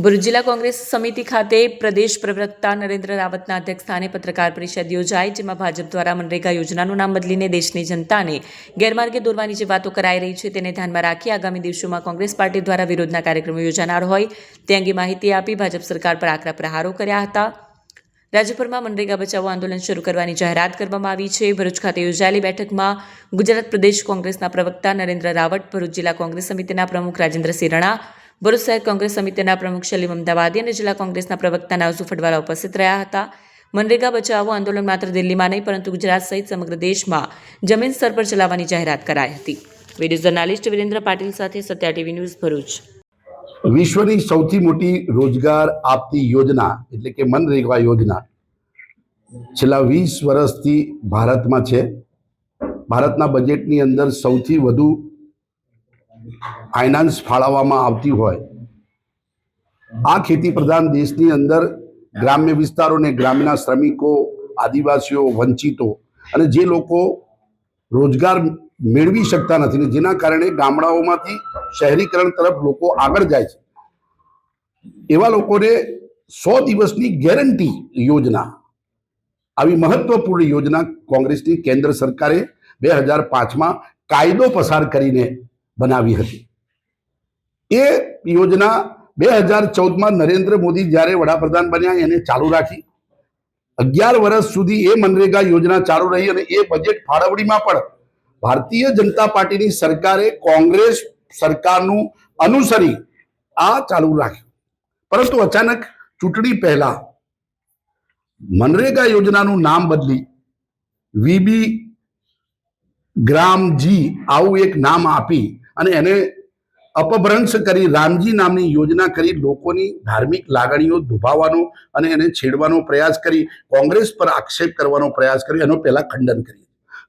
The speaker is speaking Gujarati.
ભરૂચ જિલ્લા કોંગ્રેસ સમિતિ ખાતે પ્રદેશ પ્રવક્તા નરેન્દ્ર રાવતના અધ્યક્ષસ્થાને પત્રકાર પરિષદ યોજાઈ, જેમાં ભાજપ દ્વારા મનરેગા યોજનાનું નામ બદલીને દેશની જનતાને ગેરમાર્ગે દોરવાની જે વાતો કરાઈ રહી છે તેને ધ્યાનમાં રાખી આગામી દિવસોમાં કોંગ્રેસ પાર્ટી દ્વારા વિરોધના કાર્યક્રમો યોજાનાર હોય તે અંગે માહિતી આપી ભાજપ સરકાર પર આકરા પ્રહારો કર્યા હતા. રાજ્યભરમાં મનરેગા બચાવો આંદોલન શરૂ કરવાની જાહેરાત કરવામાં આવી છે. ભરૂચ ખાતે યોજાયેલી બેઠકમાં ગુજરાત પ્રદેશ કોંગ્રેસના પ્રવક્તા નરેન્દ્ર રાવત, ભરૂચ જિલ્લા કોંગ્રેસ સમિતિના પ્રમુખ રાજેન્દ્રસિંહ રણા, ભરૂચ શહેર કોંગ્રેસ સમિતિના પ્રમુખ સલીમ અમદાવાદી અને જિલ્લા કોંગ્રેસના પ્રવક્તા નાવઝુ ફડવાલા ઉપસ્થિત રહ્યા હતા. મનરેગા બચાવો આંદોલન માત્ર દિલ્હીમાં નહીં પરંતુ ગુજરાત સહિત સમગ્ર દેશમાં જમીન સ્તર પર ચલાવવાની જાહેરાત કરાઈ હતી. વિડીયો જર્નાલિસ્ટ વિરેન્દ્ર પાટીલ સાથે સત્યા ટીવી ન્યૂઝ ભરૂચ. વિશ્વની સૌથી મોટી રોજગાર આપતી યોજના એટલે કે મનરેગા યોજના છેલ્લા 20 વર્ષથી ભારતમાં છે. ભારતના બજેટની અંદર સૌથી વધુ ફાઇનાન્સ ફાળવવામાં આવતી હોય આ ખેતી પ્રધાન દેશની અંદર ગ્રામ્ય વિસ્તારોને, ગ્રામ્યના શ્રમિકો, આદિવાસીઓ, વંચિતો અને જે લોકો રોજગાર મેળવી શકતા નથી ને જેના કારણે ગામડાઓમાંથી શહેરીકરણ તરફ લોકો આગળ જાય છે, એવા લોકોને 100 દિવસની ગેરંટી યોજના, આવી મહત્વપૂર્ણ યોજના કોંગ્રેસની કેન્દ્ર સરકારે 2005માં કાયદો પસાર કરીને બનાવી હતી. એ યોજના 2014માં નરેન્દ્ર મોદી જ્યારે વડાપ્રધાન બન્યા એને ચાલુ રાખી. 11 વર્ષ સુધી એ મનરેગા યોજના ચાલુ રહી અને એ બજેટ ફાળવણીમાં પણ ભારતીય જનતા પાર્ટીની સરકારે કોંગ્રેસ સરકારનું અનુસરી આ ચાલુ રાખ્યું. પરંતુ અચાનક ચૂંટણી પહેલા મનરેગા યોજનાનું નામ બદલી વીબી ગ્રામજી આવું એક નામ આપી અને એને અપભ્રંશ કરી રામજી નામની યોજના કરી લોકોની ધાર્મિક લાગણીઓ દુભાવવાનો અને એને છેડવાનો પ્રયાસ કરી, કોંગ્રેસ પર આક્ષેપ કરવાનો પ્રયાસ કર્યો. એનો પહેલા ખંડન કરી.